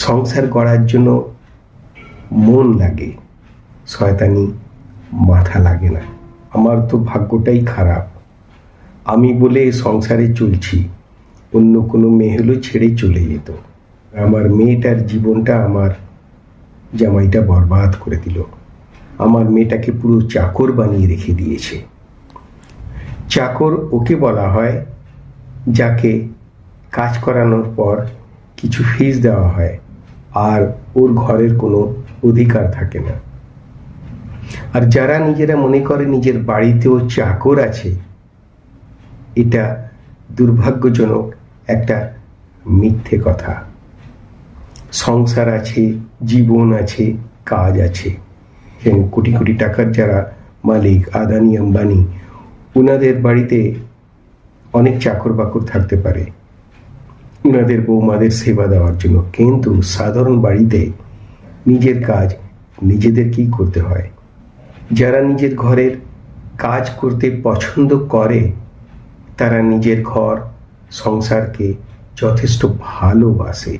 সংসার গড়ার জন্য মন লাগে, শয়তানি মাথা লাগে না। আমার তো ভাগ্যটাই খারাপ, আমি বলে সংসারে চলছি, অন্য কোনো মেয়ে হলেও ছেড়ে চলে যেত। আমার মেয়েটার জীবনটা আমার জামাইটা বরবাদ করে দিল। আমার মেয়েটাকে পুরো চাকর বানিয়ে রেখে দিয়েছে। চাকর ওকে বলা হয় যাকে কাজ করানোর পর কিছু ফিস দেওয়া হয় আর ওর ঘরের কোনো অধিকার থাকে না। আর যারা নিজেরা মনে করে নিজের বাড়িতেও চাকর আছে, এটা দুর্ভাগ্যজনক একটা মিথ্যে কথা। সংসার আছে, জীবন আছে, কাজ আছে। কোটি কোটি টাকার যারা মালিক, আদানি আম্বানি, ওনাদের বাড়িতে অনেক চাকর বাকর থাকতে পারে ওনাদের বৌমাদের সেবা দেওয়ার জন্য, কিন্তু সাধারণ বাড়িতে নিজের কাজ নিজেদেরকেই করতে হয়। যারা নিজের ঘরের কাজ করতে পছন্দ করে তারা নিজের ঘর সংসারকে যথেষ্ট ভালোবাসে।